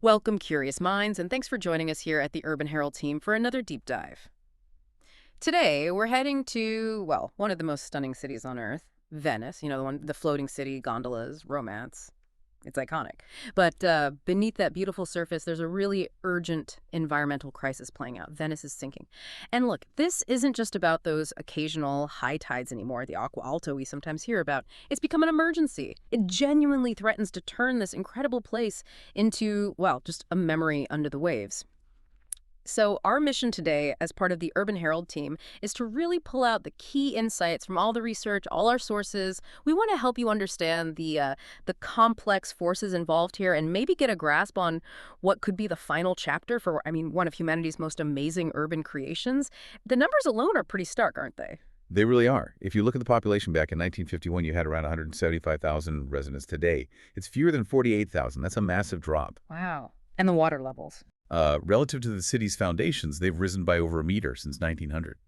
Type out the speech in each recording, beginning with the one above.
Welcome, curious minds, and thanks for joining us here at the Urban Herald team for another deep dive. Today, we're heading to, well, one of the most stunning cities on Earth, Venice, the floating city, gondolas, romance. It's iconic. But beneath that beautiful surface, there's a really urgent environmental crisis playing out. Venice is sinking. And look, this isn't just about those occasional high tides anymore, the aqua alto we sometimes hear about. It's become an emergency. It genuinely threatens to turn this incredible place into, well, just a memory under the waves. So our mission today, as part of the Urban Herald team, is to really pull out the key insights from all the research, all our sources. We want to help you understand the complex forces involved here and maybe get a grasp on what could be the final chapter for, one of humanity's most amazing urban creations. The numbers alone are pretty stark, aren't they? They really are. If you look at the population back in 1951, you had around 175,000 residents. Today, it's fewer than 48,000. That's a massive drop. Wow. And the water levels. Relative to the city's foundations, they've risen by over a meter since 1900.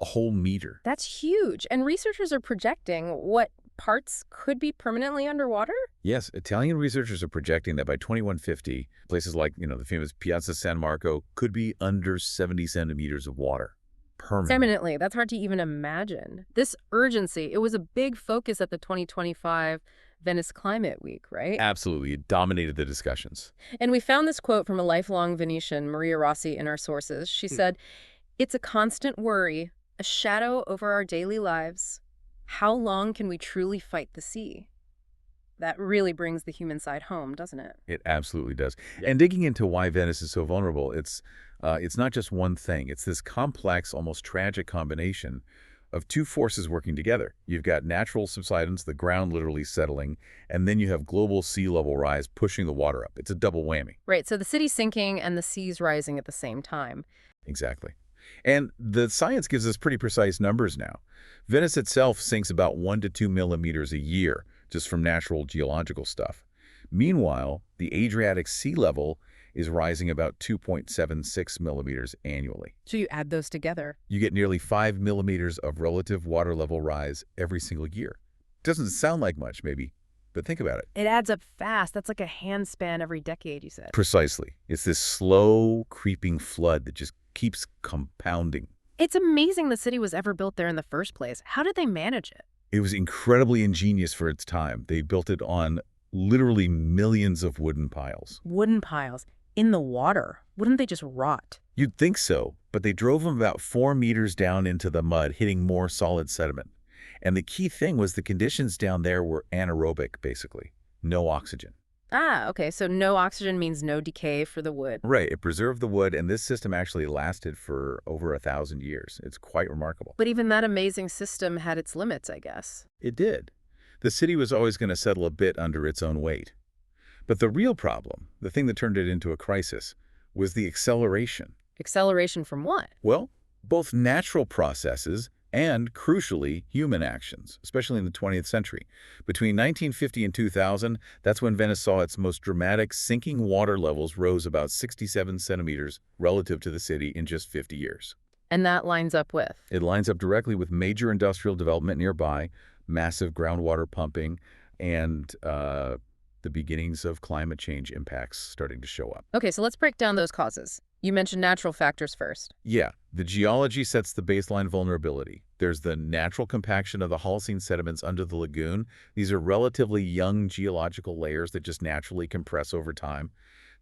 A whole meter. That's huge. And researchers are projecting what parts could be permanently underwater? Yes, Italian researchers are projecting that by 2150, places like, the famous Piazza San Marco could be under 70 centimeters of water. Permanently. Permanently. That's hard to even imagine. This urgency, it was a big focus at the 2025 Venice Climate Week, right? Absolutely. It dominated the discussions. And we found this quote from a lifelong Venetian, Maria Rossi, in our sources. She said, "It's a constant worry, a shadow over our daily lives. How long can we truly fight the sea?" That really brings the human side home, doesn't it? It absolutely does. Yeah. And digging into why Venice is so vulnerable, it's not just one thing. It's this complex, almost tragic combination of two forces working together. You've got natural subsidence, the ground literally settling, and then you have global sea level rise pushing the water up. It's a double whammy. Right, so the city's sinking and the sea's rising at the same time. Exactly. And the science gives us pretty precise numbers now. Venice itself sinks about 1 to 2 millimeters a year, just from natural geological stuff. Meanwhile, the Adriatic sea level is rising about 2.76 millimeters annually. So you add those together. You get nearly 5 millimeters of relative water level rise every single year. Doesn't sound like much, maybe, but think about it. It adds up fast. That's like a handspan every decade, you said. Precisely. It's this slow, creeping flood that just keeps compounding. It's amazing the city was ever built there in the first place. How did they manage it? It was incredibly ingenious for its time. They built it on literally millions of wooden piles. Wooden piles in the water. Wouldn't they just rot? You'd think so, but they drove them about 4 meters down into the mud, hitting more solid sediment. And the key thing was the conditions down there were anaerobic, basically. No oxygen. Ah, okay, so no oxygen means no decay for the wood. Right, it preserved the wood, and this system actually lasted for over 1,000 years. It's quite remarkable. But even that amazing system had its limits, I guess. It did. The city was always going to settle a bit under its own weight. But the real problem, the thing that turned it into a crisis, was the acceleration. Acceleration from what? Well, both natural processes and, crucially, human actions, especially in the 20th century. Between 1950 and 2000, that's when Venice saw its most dramatic sinking water levels rose about 67 centimeters relative to the city in just 50 years. And that lines up with? It lines up directly with major industrial development nearby, massive groundwater pumping, and the beginnings of climate change impacts starting to show up. Okay, so let's break down those causes. You mentioned natural factors first. Yeah, the geology sets the baseline vulnerability. There's the natural compaction of the Holocene sediments under the lagoon. These are relatively young geological layers that just naturally compress over time.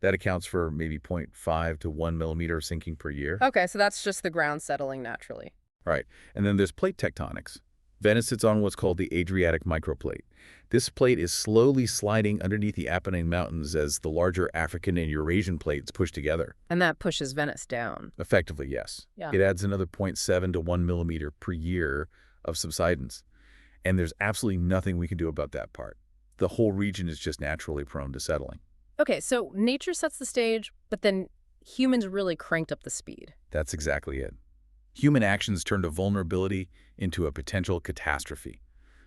That accounts for maybe 0.5 to 1 millimeter of sinking per year. Okay, so that's just the ground settling naturally. Right. And then there's plate tectonics. Venice sits on what's called the Adriatic microplate. This plate is slowly sliding underneath the Apennine Mountains as the larger African and Eurasian plates push together. And that pushes Venice down. Effectively, yes. Yeah. It adds another 0.7 to 1 millimeter per year of subsidence. And there's absolutely nothing we can do about that part. The whole region is just naturally prone to settling. Okay, so nature sets the stage, but then humans really cranked up the speed. That's exactly it. Human actions turned a vulnerability into a potential catastrophe.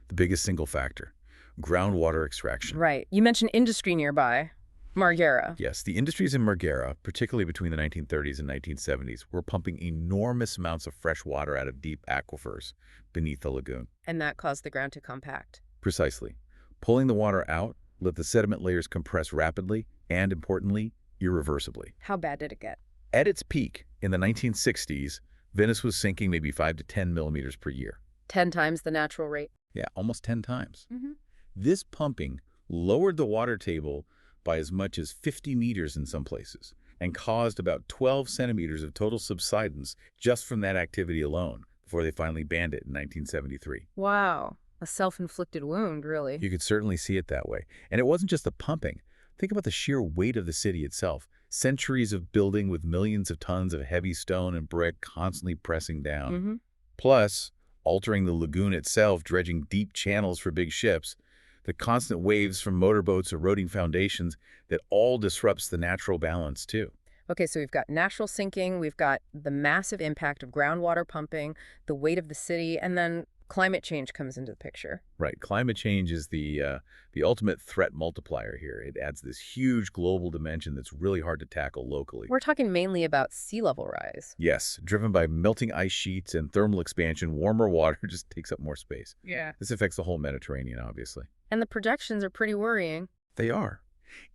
The biggest single factor, groundwater extraction. Right. You mentioned industry nearby, Marghera. Yes, the industries in Marghera, particularly between the 1930s and 1970s, were pumping enormous amounts of fresh water out of deep aquifers beneath the lagoon. And that caused the ground to compact. Precisely. Pulling the water out let the sediment layers compress rapidly and, importantly, irreversibly. How bad did it get? At its peak in the 1960s, Venice was sinking maybe 5 to 10 millimeters per year. 10 times the natural rate. Yeah, almost 10 times. Hmm. This pumping lowered the water table by as much as 50 meters in some places and caused about 12 centimeters of total subsidence just from that activity alone before they finally banned it in 1973. Wow. A self-inflicted wound, really. You could certainly see it that way. And it wasn't just the pumping. Think about the sheer weight of the city itself. Centuries of building with millions of tons of heavy stone and brick constantly pressing down. Hmm. Plus, altering the lagoon itself, dredging deep channels for big ships, the constant waves from motorboats eroding foundations, that all disrupts the natural balance too. Okay, so we've got natural sinking, we've got the massive impact of groundwater pumping, the weight of the city, and then climate change comes into the picture. Right. Climate change is the ultimate threat multiplier here. It adds this huge global dimension that's really hard to tackle locally. We're talking mainly about sea level rise. Yes, driven by melting ice sheets and thermal expansion, warmer water just takes up more space. Yeah. This affects the whole Mediterranean, obviously. And the projections are pretty worrying. They are.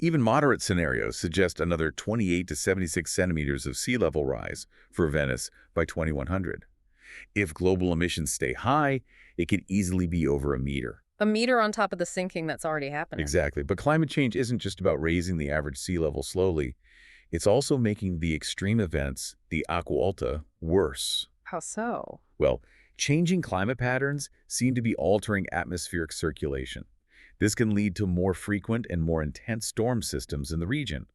Even moderate scenarios suggest another 28 to 76 centimeters of sea level rise for Venice by 2100. If global emissions stay high, it could easily be over a meter. A meter on top of the sinking that's already happening. Exactly. But climate change isn't just about raising the average sea level slowly. It's also making the extreme events, the acqua alta, worse. How so? Well, changing climate patterns seem to be altering atmospheric circulation. This can lead to more frequent and more intense storm systems in the region.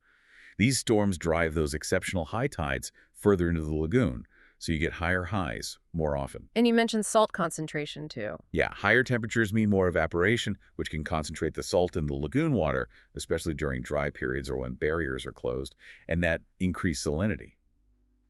These storms drive those exceptional high tides further into the lagoon, so you get higher highs more often. And you mentioned salt concentration too. Yeah, higher temperatures mean more evaporation, which can concentrate the salt in the lagoon water, especially during dry periods or when barriers are closed, and that increased salinity.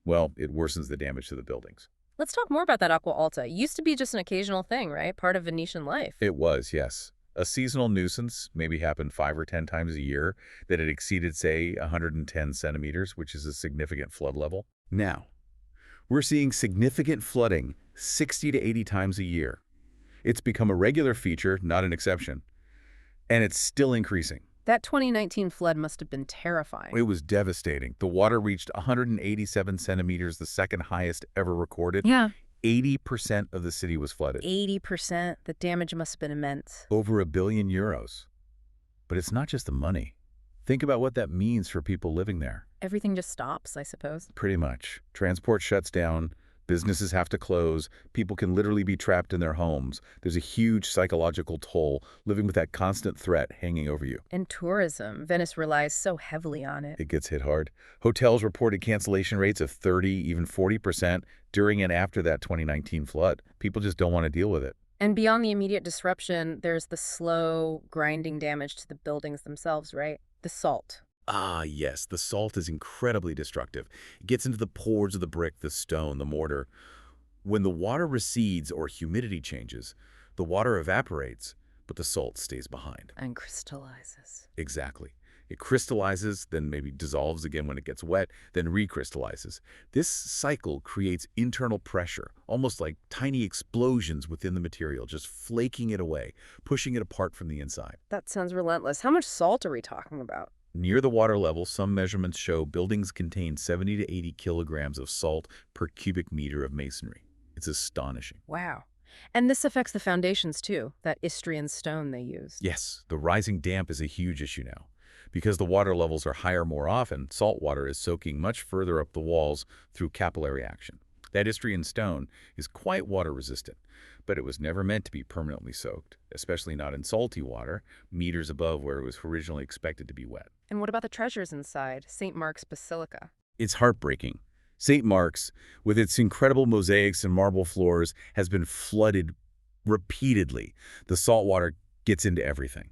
Well, it worsens the damage to the buildings. Let's talk more about that acqua alta. It used to be just an occasional thing, right? Part of Venetian life. It was, yes. A seasonal nuisance maybe happened 5 or 10 times a year that it exceeded, say, 110 centimeters, which is a significant flood level. Now, we're seeing significant flooding 60 to 80 times a year. It's become a regular feature, not an exception. And it's still increasing. That 2019 flood must have been terrifying. It was devastating. The water reached 187 centimeters, the second highest ever recorded. Yeah. 80% of the city was flooded. 80%. The damage must have been immense. Over €1 billion. But it's not just the money. Think about what that means for people living there. Everything just stops, I suppose. Pretty much. Transport shuts down. Businesses have to close. People can literally be trapped in their homes. There's a huge psychological toll living with that constant threat hanging over you. And tourism. Venice relies so heavily on it. It gets hit hard. Hotels reported cancellation rates of 30, even 40% during and after that 2019 flood. People just don't want to deal with it. And beyond the immediate disruption, there's the slow, grinding damage to the buildings themselves, right? The salt. Ah, yes, the salt is incredibly destructive. It gets into the pores of the brick, the stone, the mortar. When the water recedes or humidity changes, the water evaporates, but the salt stays behind. And crystallizes. Exactly. It crystallizes, then maybe dissolves again when it gets wet, then recrystallizes. This cycle creates internal pressure, almost like tiny explosions within the material, just flaking it away, pushing it apart from the inside. That sounds relentless. How much salt are we talking about? Near the water level, some measurements show buildings contain 70 to 80 kilograms of salt per cubic meter of masonry. It's astonishing. Wow. And this affects the foundations too, that Istrian stone they used. Yes, the rising damp is a huge issue now. Because the water levels are higher more often, salt water is soaking much further up the walls through capillary action. That Istrian stone is quite water resistant, but it was never meant to be permanently soaked, especially not in salty water, meters above where it was originally expected to be wet. And what about the treasures inside? St. Mark's Basilica. It's heartbreaking. St. Mark's, with its incredible mosaics and marble floors, has been flooded repeatedly. The salt water gets into everything.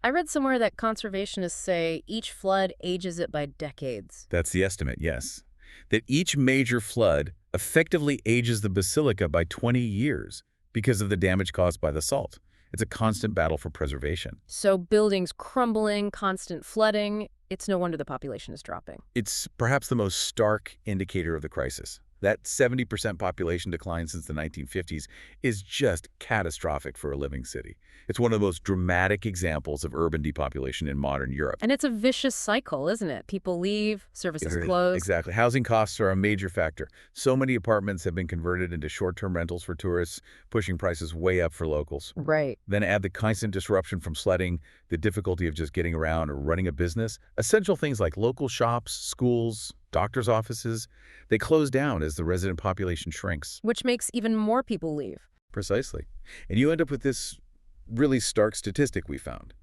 I read somewhere that conservationists say each flood ages it by decades. That's the estimate, yes. That each major flood effectively ages the basilica by 20 years because of the damage caused by the salt. It's a constant battle for preservation. So buildings crumbling, constant flooding, it's no wonder the population is dropping. It's perhaps the most stark indicator of the crisis. That 70% population decline since the 1950s is just catastrophic for a living city. It's one of the most dramatic examples of urban depopulation in modern Europe. And it's a vicious cycle, isn't it? People leave, services close. Exactly. Housing costs are a major factor. So many apartments have been converted into short-term rentals for tourists, pushing prices way up for locals. Right. Then add the constant disruption from flooding, the difficulty of just getting around or running a business. Essential things like local shops, schools, doctors' offices, they close down as the resident population shrinks. Which makes even more people leave. Precisely. And you end up with this really stark statistic we found.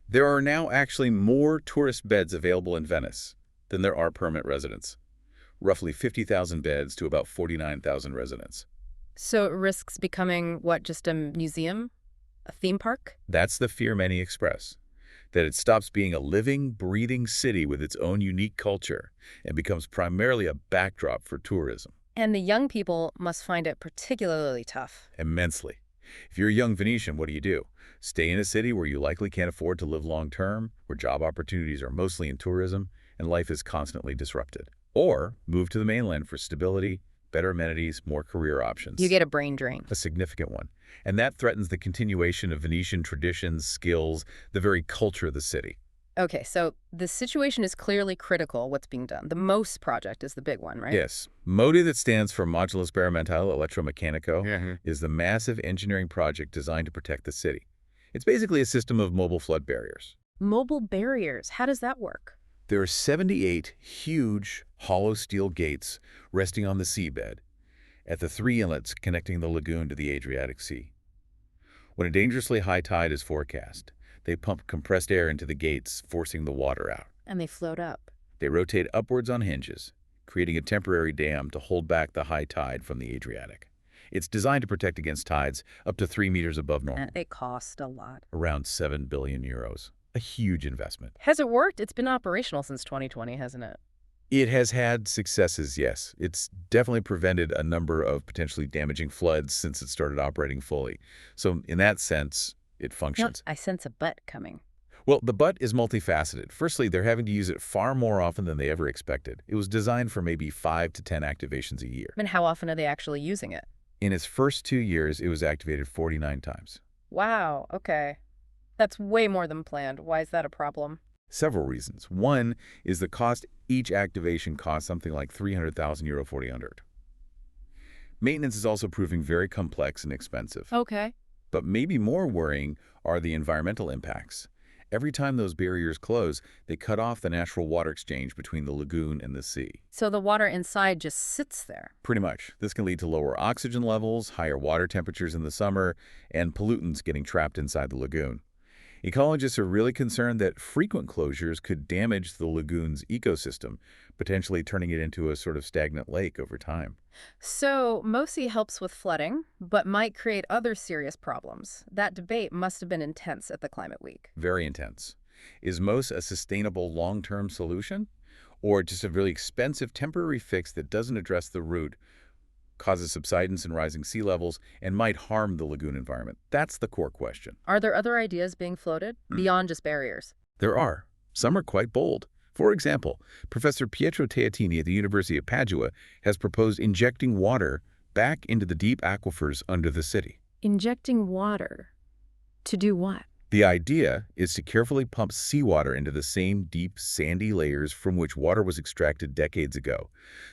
There are now actually more tourist beds available in Venice than there are permanent residents. Roughly 50,000 beds to about 49,000 residents. So it risks becoming, what, just a museum? A theme park? That's the fear many express, that it stops being a living, breathing city with its own unique culture and becomes primarily a backdrop for tourism. And the young people must find it particularly tough. Immensely. If you're a young Venetian, what do? Stay in a city where you likely can't afford to live long-term, where job opportunities are mostly in tourism, and life is constantly disrupted. Or move to the mainland for stability, better amenities, more career options. You get a brain drain. A significant one. And that threatens the continuation of Venetian traditions, skills, the very culture of the city. Okay, so the situation is clearly critical, what's being done. The MOST project is the big one, right? Yes. MODI, that stands for Modulo Sperimentale Elettromeccanico, Yeah. is the massive engineering project designed to protect the city. It's basically a system of mobile flood barriers. Mobile barriers, how does that work? There are 78 huge hollow steel gates resting on the seabed at the 3 inlets connecting the lagoon to the Adriatic Sea. When a dangerously high tide is forecast, they pump compressed air into the gates, forcing the water out. And they float up. They rotate upwards on hinges, creating a temporary dam to hold back the high tide from the Adriatic. It's designed to protect against tides up to 3 meters above normal, And they cost a lot. around 7 billion euros. A huge investment. Has it worked? It's been operational since 2020, hasn't it? It has had successes, yes. It's definitely prevented a number of potentially damaging floods since it started operating fully. So in that sense, it functions. I sense a but coming. Well, the but is multifaceted. Firstly, they're having to use it far more often than they ever expected. It was designed for maybe 5 to 10 activations a year. And how often are they actually using it? In its first 2 years, it was activated 49 times. Wow, okay. That's way more than planned. Why is that a problem? Several reasons. One is the cost. Each activation costs something like 300,000 euro for 400. Maintenance is also proving very complex and expensive. Okay. But maybe more worrying are the environmental impacts. Every time those barriers close, they cut off the natural water exchange between the lagoon and the sea. So the water inside just sits there. Pretty much. This can lead to lower oxygen levels, higher water temperatures in the summer, and pollutants getting trapped inside the lagoon. Ecologists are really concerned that frequent closures could damage the lagoon's ecosystem, potentially turning it into a sort of stagnant lake over time. So MOSI helps with flooding, but might create other serious problems. That debate must have been intense at the Climate Week. Very intense. Is MOS a sustainable long-term solution? Or just a really expensive temporary fix that doesn't address the root, causes subsidence and rising sea levels, and might harm the lagoon environment? That's the core question. Are there other ideas being floated beyond just barriers? There are. Some are quite bold. For example, Professor Pietro Teatini at the University of Padua has proposed injecting water back into the deep aquifers under the city. Injecting water. To do what? The idea is to carefully pump seawater into the same deep, sandy layers from which water was extracted decades ago.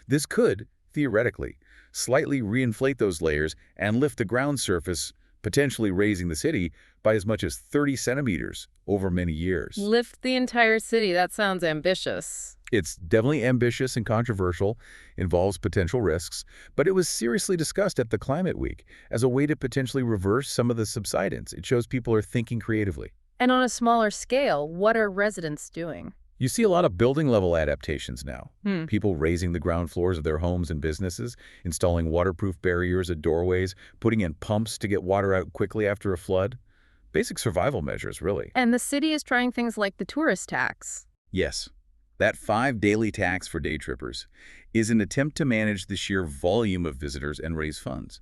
This could, theoretically, slightly reinflate those layers and lift the ground surface, potentially raising the city by as much as 30 centimeters over many years. Lift the entire city. That sounds ambitious. It's definitely ambitious and controversial, involves potential risks, but it was seriously discussed at the Climate Week as a way to potentially reverse some of the subsidence. It shows people are thinking creatively. And on a smaller scale, what are residents doing? You see a lot of building-level adaptations now. Hmm. People raising the ground floors of their homes and businesses, installing waterproof barriers at doorways, putting in pumps to get water out quickly after a flood. Basic survival measures, really. And the city is trying things like the tourist tax. Yes. That 5 daily tax for day trippers is an attempt to manage the sheer volume of visitors and raise funds.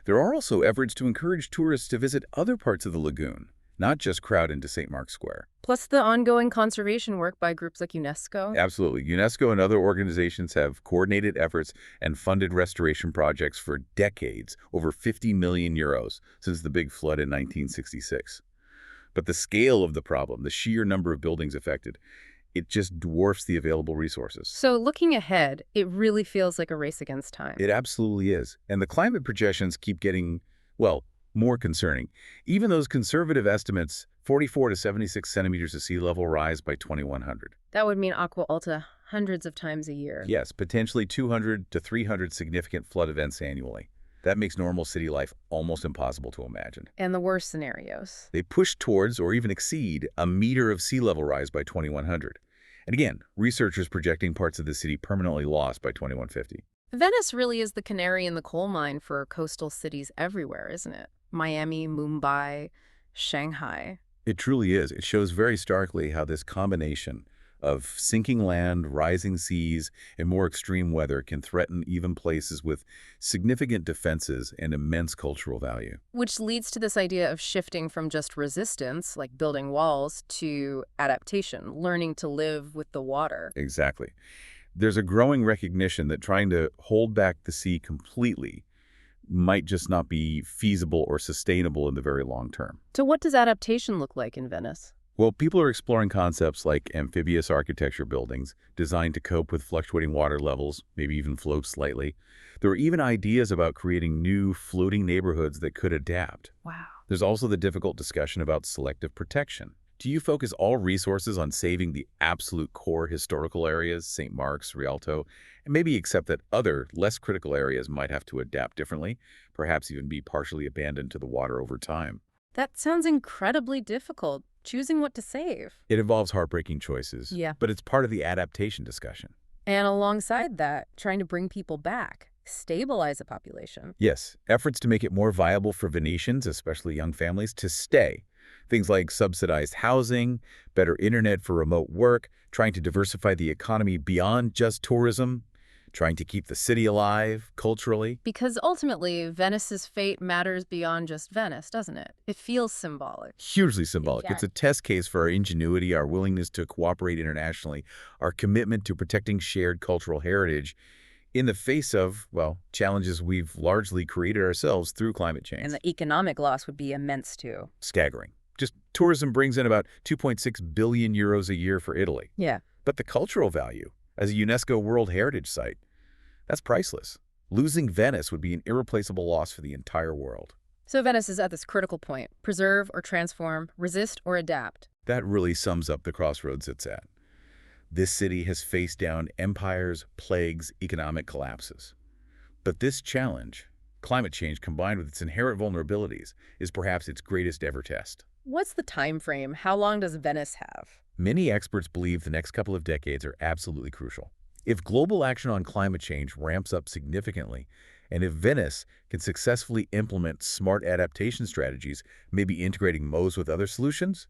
There are also efforts to encourage tourists to visit other parts of the lagoon, not just crowd into St. Mark's Square. Plus the ongoing conservation work by groups like UNESCO. Absolutely. UNESCO and other organizations have coordinated efforts and funded restoration projects for decades, over 50 million euros since the big flood in 1966. But the scale of the problem, the sheer number of buildings affected, it just dwarfs the available resources. So looking ahead, it really feels like a race against time. It absolutely is. And the climate projections keep getting, well, more concerning. Even those conservative estimates, 44 to 76 centimeters of sea level rise by 2100. That would mean aqua alta hundreds of times a year. Yes, potentially 200 to 300 significant flood events annually. That makes normal city life almost impossible to imagine. And the worst scenarios. They push towards or even exceed a meter of sea level rise by 2100. And again, researchers projecting parts of the city permanently lost by 2150. Venice really is the canary in the coal mine for coastal cities everywhere, isn't it? Miami, Mumbai, Shanghai. It truly is. It shows very starkly how this combination of sinking land, rising seas, and more extreme weather can threaten even places with significant defenses and immense cultural value. Which leads to this idea of shifting from just resistance, like building walls, to adaptation, learning to live with the water. Exactly. There's a growing recognition that trying to hold back the sea completely might just not be feasible or sustainable in the very long term. So what does adaptation look like in Venice? Well, people are exploring concepts like amphibious architecture buildings designed to cope with fluctuating water levels, maybe even float slightly. There are even ideas about creating new floating neighborhoods that could adapt. Wow. There's also the difficult discussion about selective protection. Do you focus all resources on saving the absolute core historical areas, St. Mark's, Rialto, and maybe accept that other, less critical areas might have to adapt differently, perhaps even be partially abandoned to the water over time? That sounds incredibly difficult, choosing what to save. It involves heartbreaking choices, Yeah. but it's part of the adaptation discussion. And alongside that, trying to bring people back, stabilize a population. Yes, efforts to make it more viable for Venetians, especially young families, to stay. Things like subsidized housing, better internet for remote work, trying to diversify the economy beyond just tourism, trying to keep the city alive culturally. Because ultimately, Venice's fate matters beyond just Venice, doesn't it? It feels symbolic. Hugely symbolic. Yeah. It's a test case for our ingenuity, our willingness to cooperate internationally, our commitment to protecting shared cultural heritage in the face of, well, challenges we've largely created ourselves through climate change. And the economic loss would be immense, too. Staggering. Just tourism brings in about 2.6 billion euros a year for Italy. Yeah. But the cultural value, as a UNESCO World Heritage Site, that's priceless. Losing Venice would be an irreplaceable loss for the entire world. So Venice is at this critical point. Preserve or transform, resist or adapt. That really sums up the crossroads it's at. This city has faced down empires, plagues, economic collapses. But this challenge, climate change combined with its inherent vulnerabilities, is perhaps its greatest ever test. What's the time frame? How long does Venice have? Many experts believe the next couple of decades are absolutely crucial. If global action on climate change ramps up significantly, and if Venice can successfully implement smart adaptation strategies, maybe integrating MOS with other solutions,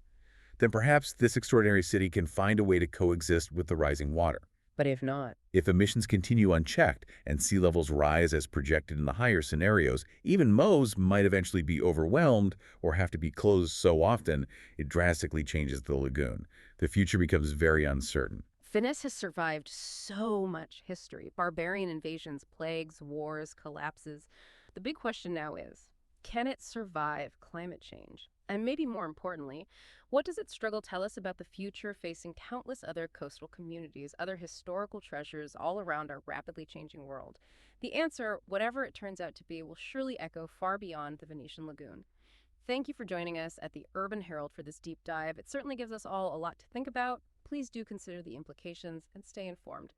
then perhaps this extraordinary city can find a way to coexist with the rising water. But if not? If emissions continue unchecked and sea levels rise as projected in the higher scenarios, even MOS might eventually be overwhelmed or have to be closed so often it drastically changes the lagoon. The future becomes very uncertain. Venice has survived so much history. Barbarian invasions, plagues, wars, collapses. The big question now is, can it survive climate change? And maybe more importantly, what does its struggle tell us about the future facing countless other coastal communities, other historical treasures all around our rapidly changing world? The answer, whatever it turns out to be, will surely echo far beyond the Venetian lagoon. Thank you for joining us at the Urban Herald for this deep dive. It certainly gives us all a lot to think about. Please do consider the implications and stay informed.